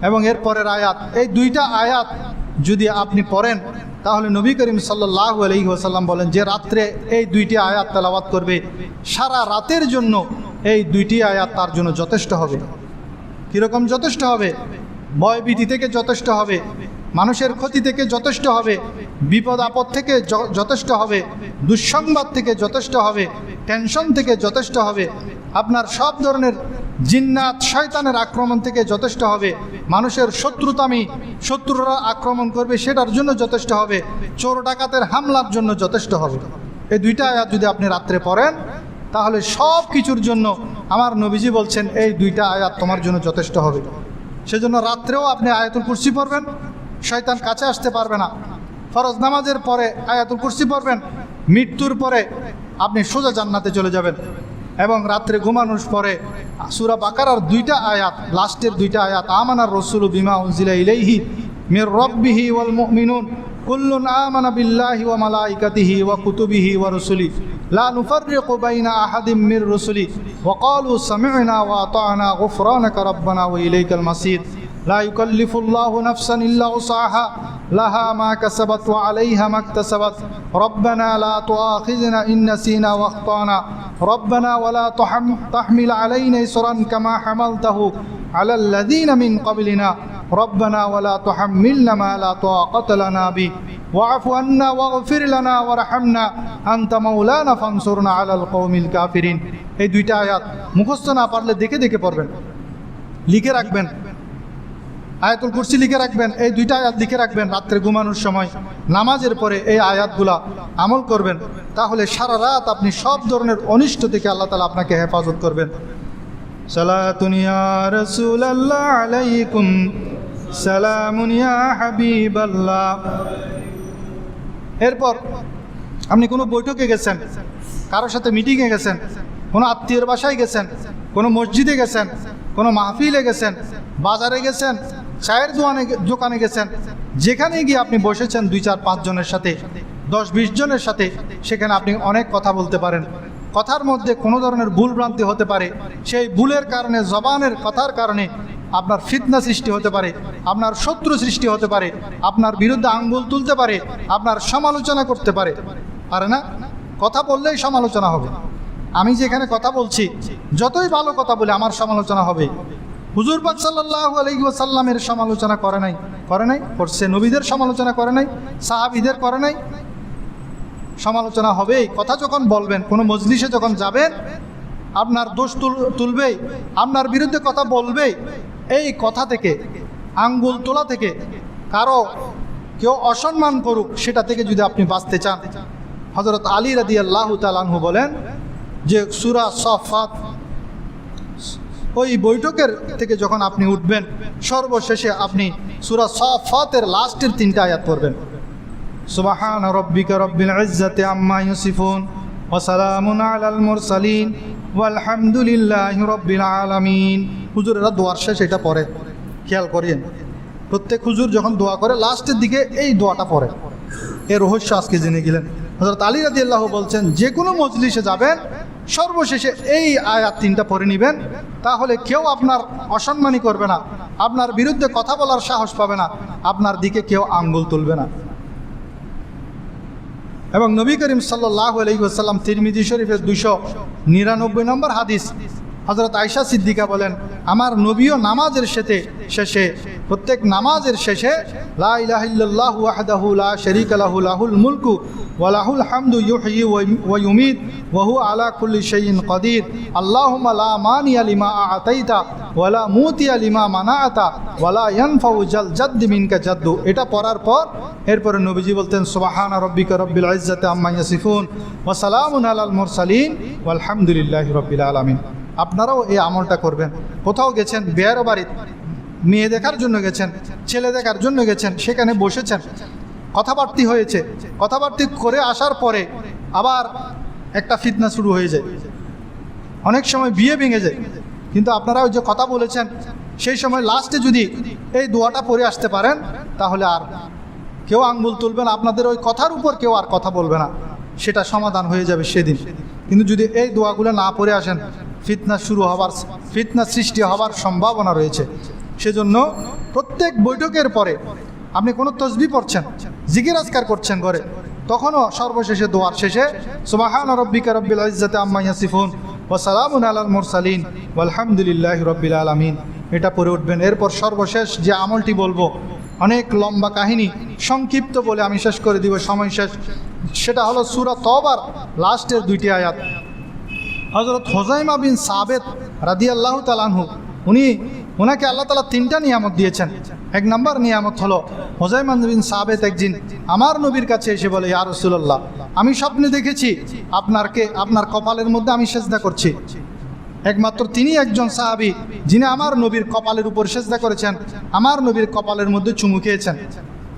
এবং এর পরের আয়াত, এই 2টা আয়াত যদি আপনি পড়েন তাহলে নবী করিম সাল্লাল্লাহু আলাইহি ওয়াসাল্লাম বলেন যে রাত্রে এই 2টি আয়াত তেলাওয়াত করবে, সারা রাতের জন্য এই 2টি আয়াত তার জন্য যথেষ্ট হবে। কীরকম যথেষ্ট হবে? ভয়ভীতি থেকে যথেষ্ট হবে, মানুষের ক্ষতি থেকে যথেষ্ট হবে, বিপদ আপদ থেকে যথেষ্ট হবে, দুঃসংবাদ থেকে যথেষ্ট হবে, টেনশন থেকে যথেষ্ট হবে, আপনার সব ধরনের জিন্নাত শয়তানের আক্রমণ থেকে যথেষ্ট হবে, মানুষের শত্রুরা আক্রমণ করবে সেটার জন্য যথেষ্ট হবে, চোর ডাকাতের হামলার জন্য যথেষ্ট হবে। এই 2টা আয়াত যদি আপনি রাত্রে পড়েন তাহলে সব কিছুর জন্য আমার নবীজি বলছেন এই 2টা আয়াত তোমার জন্য যথেষ্ট হবে। সেজন্য রাত্রেও আপনি আয়াতুল কুরসি পড়বেন, শয়তান কাছে আসতে পারবে না। ফরজ নামাজের পরে আয়াতুল কুরসি পড়বেন, মৃত্যুর পরে আপনি সোজা জান্নাতে চলে যাবেন। এবং রাত্রে ঘুমানোর পরে সূরা বাকারার 2টা আয়াত, লাস্টের 2টা আয়াত, আমানার রাসূলু বিমা উনজিলা ইলাইহি মির রাব্বিহি ওয়াল মুমিনুন কুল্লুন আমানা বিল্লাহি ওয়া মালাইকাতিহি ওয়া কুতুবিহি ওয়া রুসুলি লা নুফাররিকু বাইনা আহাদিম মির রুসুলি ওয়া ক্বালু সামি'না ওয়া আতা'না গুফরানাকা রাব্বানা ওয়া ইলাইকাল মাসির লা ইউকাল্লিফুল্লাহু নাফসান ইল্লা উসআহা লাহা মা কাসাবাত ওয়া আলাইহা মা ইকতাসাবাত রব্বানা লা তুআখিযনা ইন নাসিনা ওয়া আখতানা রব্বানা ওয়া লা তাহমিল আলাইনা ইসরান কামা হামালতাহু আলাল লাযিনা মিন ক্বাবলিনা রব্বানা ওয়া লা তুহাম্মিলনা মা লা তাকাতা লানা বি ওয়া'ফু আন্না ওয়াগফির লানা ওয়ারহামনা আনতা মাওলানা ফানসুরনা আলাল কওমিল কাফিরিন। এই 2টা আয়াত মুখস্থ না পারলে দেখে দেখে পড়বেন, লিখে রাখবেন। আয়াতুল কুরসি লিখে রাখবেন, এই 2টা আয়াত লিখে রাখবেন। রাত্রে ঘুমানোর সময় নামাজের পরে এই আয়াতগুলা আমল করবেন, তাহলে সারা রাত আপনি সব ধরনের অনিষ্ট থেকে আল্লাহ তাআলা আপনাকে হেফাজত করবেন। সালাতুন ইয়া রাসূলাল্লাহ আলাইকুম সালামুন ইয়া হাবিবাল্লাহ। এরপর আপনি কোনো বৈঠকে গেছেন, কারোর সাথে মিটিংয়ে গেছেন, কোনো আত্মীয়ের বাসায় গেছেন, কোনো মসজিদে গেছেন, কোনো মাহফিলে গেছেন, বাজারে গেছেন, চায়ের দোকানে গেছেন, যেখানে গিয়ে আপনি বসেছেন 2-4-5 জনের সাথে, 10-20 জনের সাথে, সেখানে আপনি অনেক কথা বলতে পারেন। কথার মধ্যে কোনো ধরনের ভুল ভ্রান্তি হতে পারে, সেই ভুলের কারণে, জবানের কথার কারণে আপনার ফিতনা সৃষ্টি হতে পারে, আপনার শত্রু সৃষ্টি হতে পারে, আপনার বিরুদ্ধে আঙ্গুল তুলতে পারে, আপনার সমালোচনা করতে পারে। পারে না? কথা বললেই সমালোচনা হবে। আমি যেখানে কথা বলছি, যতই ভালো কথা বলে আমার সমালোচনা হবে। হুজুর পাক সাল্লাল্লাহু আলাইহি ওয়াসাল্লামের সমালোচনা করে নাই? করে নাই? করছে। নবীদের সমালোচনা করে নাই? সাহাবীদের করে নাই? সমালোচনা হবেই। কথা যখন বলবেন, কোনো মজলিসে যখন যাবেন, আপনার দোষ তুলবেই, আপনার বিরুদ্ধে কথা বলবেই। এই কথা থেকে, আঙ্গুল তোলা থেকে, কারো কেউ অসম্মান করুক, সেটা থেকে যদি আপনি বাঁচতে চান, হযরত আলী রাদিয়াল্লাহু তাআলা আনহু বলেন যে সূরা সাফফাত, ওই বৈঠকের থেকে যখন আপনি উঠবেন, সর্বশেষে আপনি সূরা সাফফাতের লাস্টের 3টা আয়াত পড়বেন। সুবহান রাব্বিকা রাব্বিল ইজ্জাতি আম্মা ইয়াসিফুন ওয়া সালামুন আলাল মুরসালিন ওয়ালহামদুলিল্লাহি রাব্বিল আলামিন। হুজুরেরা দোয়ার শেষে এটা পড়ে, খেয়াল করেন। প্রত্যেক হুজুর যখন দোয়া করে লাস্টের দিকে এই দোয়াটা পড়ে। এর রহস্য আজকে জেনে গেলেন। হযরত আলী রাদিয়াল্লাহু বলছেন, যে কোনো মজলিসে যাবেন, সর্বশেষে এই আয়াত 3টা পড়ে নেবেন, তাহলে কেউ আপনার অসম্মানী করবে না, আপনার বিরুদ্ধে কথা বলার সাহস পাবে না, আপনার দিকে কেউ আঙ্গুল তুলবে না। এবং নবী করিম সাল্লাল্লাহু আলাইহি ওয়াসাল্লাম তিরমিজি শরীফের 299 নম্বর হাদিস, হযরত আয়েশা সিদ্দিকা বলেন, আমার নবীও নামাজের শেষে প্রত্যেক নামাজের শেষে লা ইলাহা ইল্লাল্লাহু ওয়াহদাহু লা শারীকা লাহু লাহুল মুলকু ওয়া লাহুল হামদু ইউহয়ি ওয়া ইউমীত ওয়া হুয়া আলা কুল্লি শাইইন কাদির আল্লাহুম্মা লা মানিয়া লিমা আ'তাইতা ওয়া লা মুতিয়া লিমা মানা'তা ওয়া লা ইয়ানফাউ জাল জাদ্দি মিনকা জাদ্দু। এটা পড়ার পর এরপরে নবীজি বলতেন, সুবহানা রাব্বিকা রাব্বিল ইজ্জাতি আম্মা ইয়াসিফুন ওয়া সালামুন আলাল মুরসালিন ওয়ালহামদুলিল্লাহি রাব্বিল আলামিন। আপনারাও এই আমলটা করবেন। কোথাও গেছেন, বিয়ের বাড়ি, মেয়ে দেখার জন্য গেছেন, ছেলে দেখার জন্য গেছেন, সেখানে বসেছেন, কথাবার্তি হয়েছে, কথাবার্তি করে আসার পরে আবার একটা ফিতনা শুরু হয়ে যায়। অনেক সময় বিয়ে ভেঙে যায়। কিন্তু আপনারা ওই যে কথা বলেছেন, সেই সময় লাস্টে যদি এই দোয়াটা পড়ে আসতে পারেন, তাহলে আর কেউ আঙ্গুল তুলবে না, আপনাদের ওই কথার উপর কেউ আর কথা বলবে না, সেটা সমাধান হয়ে যাবে সেদিন। কিন্তু যদি এই দোয়াগুলো না পড়ে আসেন, ফিতনা সৃষ্টি হবার সম্ভাবনা রয়েছে। সেজন্য প্রত্যেক বৈঠকের পরে আপনি কোনো তসবিহ পড়ছেন, জিকির আজকার করছেন ঘরে, তখনও সর্বশেষে দোয়ার শেষে সুবহান রাব্বিকা রাব্বিল ইজ্জাতি আম্মা ইয়াসিফুন ওয়া সালামুন আলাল মুরসালিন ওয়ালহামদুলিল্লাহি রাব্বিল আলামিন, এটা পড়ে উঠবেন। এরপর সর্বশেষ যে আমলটি বলবো, অনেক লম্বা কাহিনী, সংক্ষিপ্ত বলে আমি শেষ করে দিব, সময় শেষ। সেটা হলো সূরা তওবার লাস্টের 2টি আয়াত। হযরত হুযাইমা বিন সাবিত রাদিয়াল্লাহু তাআলা আনহু, ওনাকে আল্লাহ তাআলা 3টা নিয়ামত দিয়েছেন। 1 নম্বর নিয়ামত হলো, হুযাইমা বিন সাবিত একদিন আমার নবীর কাছে এসে বলে, ইয়া রাসূলুল্লাহ, আমি স্বপ্নে দেখেছি আপনার কপালের মধ্যে আমি সিজদা করছি। একমাত্র তিনি একজন সাহাবী যিনি আমার নবীর কপালের উপর সিজদা করেছেন, আমার নবীর কপালের মধ্যে চুমু খেয়েছেন।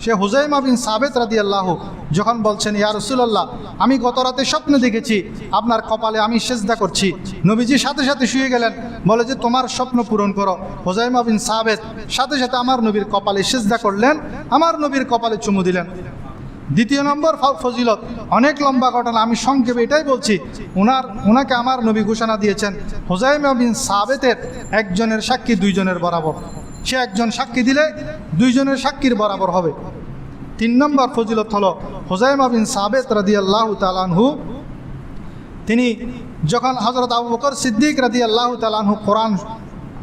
সে হুযাইমা বিন সাবিত রাদিয়াল্লাহু যখন বলছেন, ইয়া রাসূলুল্লাহ, আমি গত রাতে স্বপ্নে দেখেছি আপনার কপালে আমি সিজদা করছি। নবীজি সাথে সাথে শুয়ে গেলেন, বলে যে তোমার স্বপ্ন পূরণ করো। হুযাইমা বিন সাবিত সাথে সাথে আমার নবীর কপালে সিজদা করলেন, আমার নবীর কপালে চুমু দিলেন। 2 নম্বর ফজিলত, অনেক লম্বা ঘটনা, আমি সংক্ষেপে এটাই বলছি। ওনাকে আমার নবী ঘোষণা দিয়েছেন, হুযাইমা বিন সাবিতের একজনের সাক্ষী 2 জনের বরাবর। সে একজন সাক্ষী দিলে 2 জনের সাক্ষীর বরাবর হবে। 3 নম্বর ফজিলত হলো, হুযাইমা বিন সাবিত রাদিয়াল্লাহু তাআলা আনহু, তিনি যখন হযরত আবু বকর সিদ্দিক রাদিয়াল্লাহু তাআলা আনহু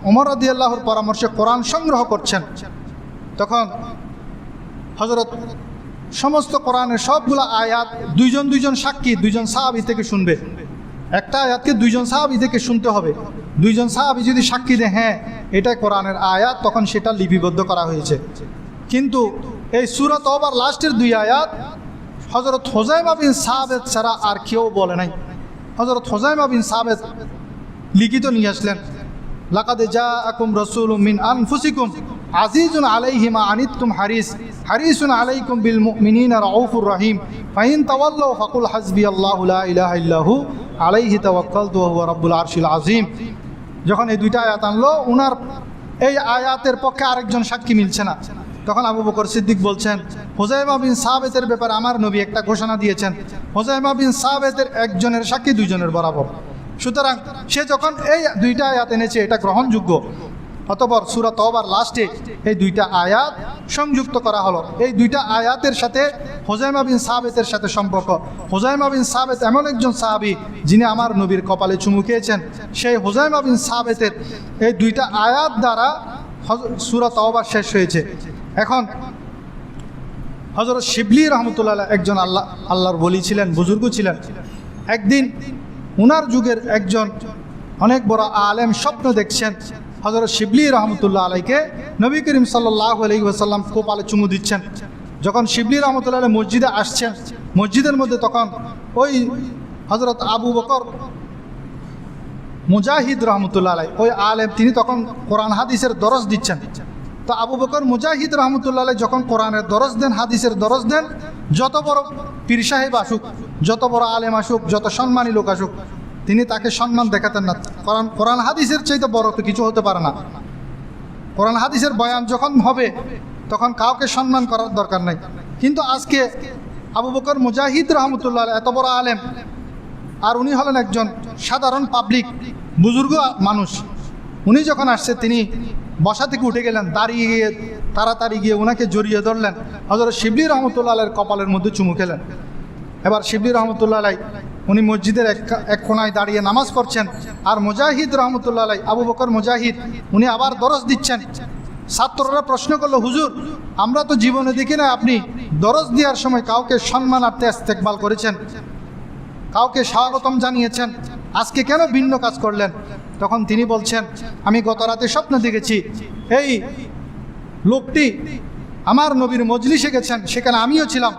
ওমর রাদিয়াল্লাহুর পরামর্শে কোরআন সংগ্রহ করছেন, তখন হযরত সমস্ত কোরআনের সবগুলো আয়াত 2 জন সাক্ষী 2 জন সাহাবী থেকে শুনবে। একটা আয়াতকে 2 জন সাহাবী থেকে শুনতে হবে। 2 জন সাহাবী যদি সাক্ষী দেয় হ্যাঁ এটা কোরআনের আয়াত, তখন সেটা লিপিবদ্ধ করা হয়েছে। কিন্তু এই সূরা তওবার লাস্টের 2 আয়াত হযরত হুযাইমা বিন সাবিত ছাড়া আর কেউ বলে নাই। হযরত হুযাইমা বিন সাবিত লিখিত নিয়ে আসলেন, লাকাদ জাআকুম রাসূলুম মিন আনফুসিকুম আজিজুন আলাইহি মা আনিতুম হারিসুন আলাইকুম বিল মুমিনিনা রাউফুর রহিম ফাইন তাওয়াল্লাউ ফাকুল হাসবিয়াল্লাহু লা ইলাহা ইল্লাহু আলাইহি তাওয়াক্কালতু ওয়া হুয়া রাব্বুল আরশিল আযীম। যখন এই দুইটা আয়াত আনলো, উনার এই আয়াতের পক্ষে আরেকজন সাক্ষী মিলছে না, তখন আবু বকর সিদ্দিক বলছেন, হুযায়ফা বিন সাবিতের ব্যাপারে আমার নবী একটা ঘোষণা দিয়েছেন, হুযায়ফা বিন সাবিতের একজনের সাক্ষী দুইজনের বরাবর। সুতরাং সে যখন এই দুইটা আয়াত এনেছে এটা গ্রহণযোগ্য। অতঃপর সূরা তাওবার লাস্টে এই দুইটা আয়াত সংযুক্ত করা হলো। এই দুইটা আয়াতের সাথে হুযায়ফা বিন সাবিতের সাথে সম্পর্ক। হুযায়ফা বিন সাবিত এমন একজন সাহাবী যিনি আমার নবীর কপালে চুমু খেয়েছেন। সেই হুযায়ফা বিন সাবিতের এই দুইটা আয়াত দ্বারা সূরা তাওবা শেষ হয়েছে। এখন হযরত শিবলি রহমতুল্লাহ একজন আল্লাহর ওলি ছিলেন, বুজুর্গ ছিলেন। একদিন উনার যুগের একজন অনেক বড় আলেম স্বপ্ন দেখছেন হযরত শিবলি রহমতুল্লাহ আলাইকে নবী করিম সাল্লাল্লাহু আলাইহি ওয়াসাল্লাম কপালে চুমু দিচ্ছেন। যখন শিবলি রহমতুল্লাহ আলাইহি মসজিদে আসছেন, মসজিদের মধ্যে তখন ওই হযরত আবু বকর মুজাহিদ রহমতুল্লাহ আলাইহি ওই আলেম, তিনি তখন কোরআন হাদিসের দরস দিচ্ছেন। তো আবু বকর মুজাহিদ রহমতুল্লাহ আলাইহি যখন কোরআনের দরস দেন, হাদিসের দরস দেন, যত বড় পীর সাহেব আসুক, যত বড় আলেম আসুক, যত সম্মানী লোক আসুক, তিনি তাকে সম্মান দেখাতেন না। কারণ কোরআন হাদিসের চাইতে বড় তো কিছু হতে পারে না। কোরআন হাদিসের বয়ান যখন হবে তখন কাউকে সম্মান করার দরকার নাই। কিন্তু আজকে আবু বকর মুজাহিদ রহমতুল্লাহ আলাইহি এত বড় আলেম, আর উনি হলেন একজন সাধারণ পাবলিক বুজুর্গ মানুষ। উনি যখন আসছে, তিনি বসা থেকে উঠে গেলেন, দাঁড়িয়ে গিয়ে তাড়াতাড়ি গিয়ে ওনাকে জড়িয়ে ধরলেন, হযরত শিবলি রহমতুল্লাহ আলাইহির কপালের মধ্যে চুমু খেলেন। এবার শিবলি রহমতুল্লাহ আলাইহি উনি মসজিদের এক কোনায় দাঁড়িয়ে নামাজ পড়ছেন, আর মুজাহিদ রহমতুল্লাহ আলাইহি আবু বকর মুজাহিদ উনি আবার দরস দিচ্ছেন। ছাত্ররা প্রশ্ন করলো, হুজুর আমরা তো জীবনে দেখি না আপনি দরস দেওয়ার সময় কাউকে সম্মানার্থে ইস্তেকবাল করেছেন, কাউকে স্বাগতম জানিয়েছেন, আজকে কেন ভিন্ন কাজ করলেন? তখন তিনি বলছেন, আমি গত রাতে স্বপ্ন দেখেছি এই লোকটি আমার নবীর মজলিসে গেছেন, সেখানে আমিও ছিলাম,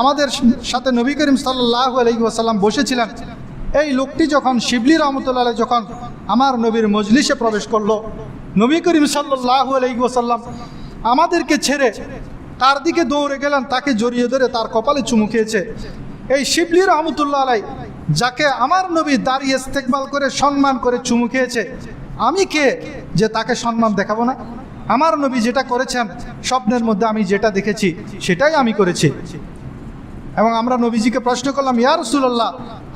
আমাদের সাথে নবী করিম সাল্লাল্লাহু আলাইহি ওয়াসাল্লাম বসেছিলেন। এই লোকটি যখন শিবলি রহমতুল্লাহ আলাইহি যখন আমার নবীর মজলিসে প্রবেশ করলো, নবী করিম সাল্লাল্লাহু আলাইহি ওয়াসাল্লাম আমাদেরকে ছেড়ে তার দিকে দৌড়ে গেলেন, তাকে জড়িয়ে ধরে তার কপালে চুমু খেয়েছে। এই শিবলি রহমতুল্লাহ আলাইহি যাকে আমার নবী দাঁড়িয়ে ইস্তেকবাল করে সম্মান করে চুমু খেয়েছে, আমি কে যে তাকে সম্মান দেখাবো না? আমার নবী যেটা করেছেন স্বপ্নের মধ্যে আমি যেটা দেখেছি সেটাই আমি করেছি। এবং আমরা নবীজিকে প্রশ্ন করলাম, ইয়া রাসূলুল্লাহ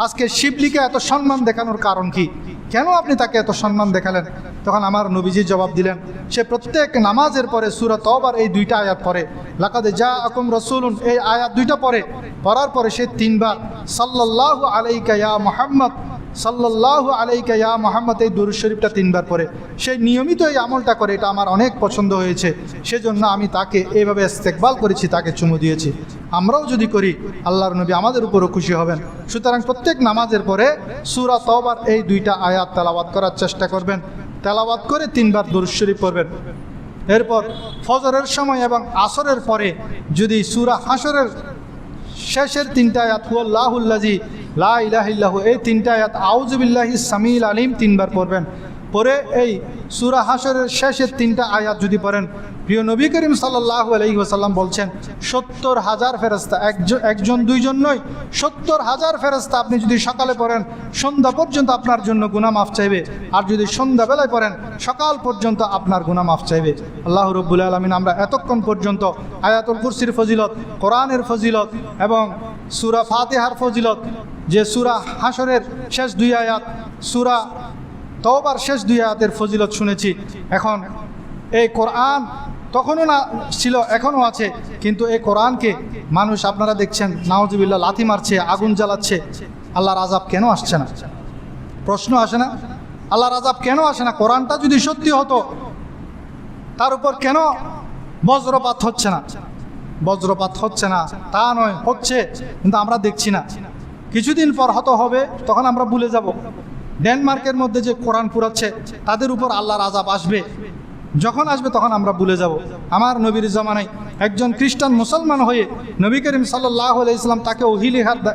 আজকে শিবলিকে এত সম্মান দেখানোর কারণ কি? কেন আপনি তাকে এত সম্মান দেখালেন? তখন আমার নবীজি জবাব দিলেন, সে প্রত্যেক নামাজের পরে সূরা তাওবার এই দুইটা আয়াত পড়ে, লাকাদ জাআকুম রাসূলুন এই আয়াত দুইটা পড়ার পরে সে তিনবার সাল্লাল্লাহু আলাইকা ইয়া মুহাম্মদ, সাল্লাল্লাহু আলাইকা ইয়া মুহাম্মদ এই দুরূদ শরীফটা তিনবার পড়ে। সে নিয়মিত এই আমলটা করে, এটা আমার অনেক পছন্দ হয়েছে, সেজন্য আমি তাকে এইভাবে ইস্তেকবাল করেছি, তাকে চুমু দিয়েছি। আমরাও যদি করি আল্লাহর নবী আমাদের উপরও খুশি হবেন। সুতরাং প্রত্যেক নামাজের পরে সূরা তাওবার এই দুইটা আয়াত তেলাওয়াত করার চেষ্টা করবেন, তেলাওয়াত করে তিনবার দুরূদ শরীফ পড়বেন। এরপর ফজরের সময় এবং আসরের পরে যদি সূরা হাশরের শেষের তিনটা আয়াত হুয়াল্লাহুল্লাযী লা ইলাহা ইল্লাহু এই তিনটা আয়াত আউযু বিল্লাহিস সামিউল আলিম তিনবার পড়বেন। পরে এই সূরা হাশরের শেষের তিনটা আয়াত যদি পড়েন, প্রিয় নবী করিম সাল্লাল্লাহু আলাইহি ওয়াসাল্লাম বলছেন ৭০,০০০ ফেরেশতা, একজন দুইজন নয়, ৭০,০০০ ফেরেশতা আপনি যদি সকালে পড়েন সন্ধ্যা পর্যন্ত আপনার জন্য গুনাহ মাফ চাইবে, আর যদি সন্ধ্যাবেলায় পড়েন সকাল পর্যন্ত আপনার গুনাহ মাফ চাইবে। আল্লাহ রাব্বুল আলামিন আমরা এতক্ষণ পর্যন্ত আয়াতুল কুরসির ফজিলত, কোরআনের ফজিলত এবং সূরা ফাতিহার ফজিলত, যে সূরা হাশরের শেষ দুই আয়াত, সূরা তাওবার শেষ দুই আয়াতের ফজিলত শুনেছি। এখন এই কোরআন তখনও না ছিল, এখনও আছে, কিন্তু এই কোরআনকে মানুষ আপনারা দেখছেন নাউজুবিল্লাহ লাথি মারছে, আগুন জ্বালাচ্ছে। আল্লাহর আযাব কেন আসছে না? প্রশ্ন আসে না? আল্লাহর আযাব কেন আসে না? কোরআনটা যদি সত্যি হতো তার উপর কেন বজ্রপাত হচ্ছে না? বজ্রপাত হচ্ছে না তা নয়, হচ্ছে, কিন্তু আমরা দেখছি না। কিছুদিন পর হয়তো হবে, তখন আমরা ভুলে যাব। ডেনমার্কের মধ্যে যে কোরআন পুরাচ্ছে তাদের উপর আল্লাহর আযাব আসবে, যখন আসবে তখন আমরা ভুলে যাব। আমার নবীর জামানায় একজন খ্রিস্টান মুসলমান হয়ে নবী করিম সাল্লাল্লাহু আলাইহি সাল্লাম তাকে ওহী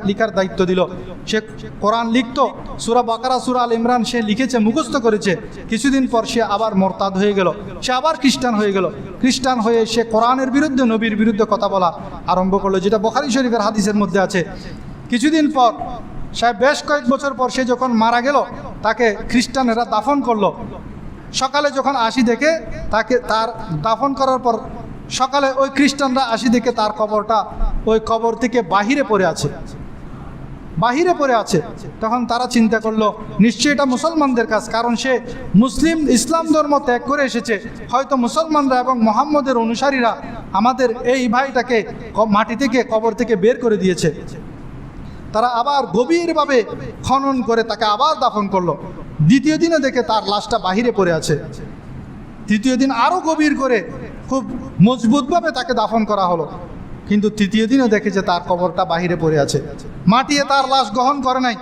লিখার দায়িত্ব দিল। সে কোরআন লিখত, সূরা বাকারা, সূরা আল ইমরান সে লিখেছে, মুখস্থ করেছে। কিছুদিন পর সে আবার মোরতাদ হয়ে গেল, সে আবার খ্রিস্টান হয়ে গেল। খ্রিস্টান হয়ে সে কোরআনের বিরুদ্ধে, নবীর বিরুদ্ধে কথা বলা আরম্ভ করলো, যেটা বুখারী শরীফের হাদিসের মধ্যে আছে। কিছুদিন পর, বেশ কয়েক বছর পর সে যখন মারা গেল, তাকে খ্রিস্টানেরা দাফন করলো। সকালে যখন আসি দেখে তার দাফন করার পর সকালে ওই খ্রিস্টানরা আসি দেখে তার কবরটা ওই কবর থেকে বাহিরে পড়ে আছে। তখন তারা চিন্তা করলো নিশ্চয়ই এটা মুসলমানদের কাজ, কারণ সে ইসলাম ধর্ম ত্যাগ করে এসেছে। হয়তো মুসলমানরা এবং মুহাম্মদের অনুসারীরা আমাদের এই ভাইটাকে মাটি থেকে, কবর থেকে বের করে দিয়েছে। তারা আবার গভীরভাবে খনন করে তাকে আবার দাফন করলো। দ্বিতীয় দিনে দেখে তার লাশটা বাহিরে পড়ে আছে। তৃতীয় দিন আরও গভীর করে খুব মজবুতভাবে তাকে দাফন করা হলো, কিন্তু তৃতীয় দিনে দেখে যে তার কবরটা বাহিরে পড়ে আছে, মাটিয়ে তার লাশ গ্রহণ করে নাই।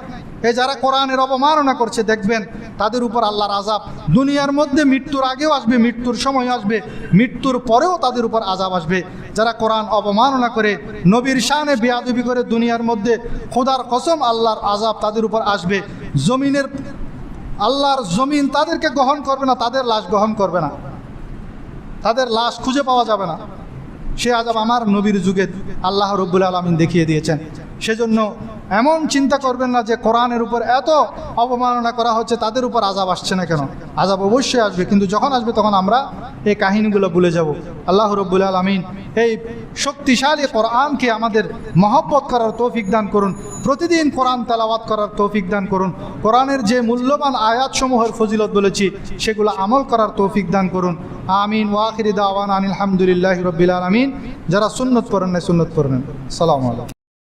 এই যারা কোরআনের অবমাননা করছে, দেখবেন তাদের উপর আল্লাহর আযাব দুনিয়ার মধ্যে মৃত্যুর আগেও আসবে, মৃত্যুর সময় আসবে, মৃত্যুর পরেও তাদের উপর আযাব আসবে। যারা কোরআন অবমাননা করে, নবীর শানে বেয়াদবি করে, দুনিয়ার মধ্যে খোদার কসম আল্লাহর আযাব তাদের উপর আসবে। আল্লাহর জমিন তাদেরকে গ্রহণ করবে না, তাদের লাশ গ্রহণ করবে না, তাদের লাশ খুঁজে পাওয়া যাবে না। সে আযাব আমার নবীর যুগে আল্লাহ রব্বুল আলামিন দেখিয়ে দিয়েছেন। সেজন্য এমন চিন্তা করবেন না যে কোরআনের উপর এত অবমাননা করা হচ্ছে, তাদের উপর আযাব আসছে না কেন। আযাব অবশ্যই আসবে, কিন্তু যখন আসবে তখন আমরা এই কাহিনীগুলো ভুলে যাব। আল্লাহ রব্বুল আলামিন এই শক্তিশালী কোরআনকে আমাদের মহব্বত করার তৌফিক দান করুন। প্রতিদিন কোরআন তেলাওয়াত করার তৌফিক দান করুন। কোরআনের যে মূল্যবান আয়াতসমূহের ফজিলত বলেছি সেগুলো আমল করার তৌফিক দান করুন। আমিন। ওয়া আখিরি দাওয়ানা আনিল হামদুলিল্লাহি রাব্বিল আলামিন। যারা সুন্নত পড়েন না, সুন্নত পড়েন। আসসালামু আলাইকুম।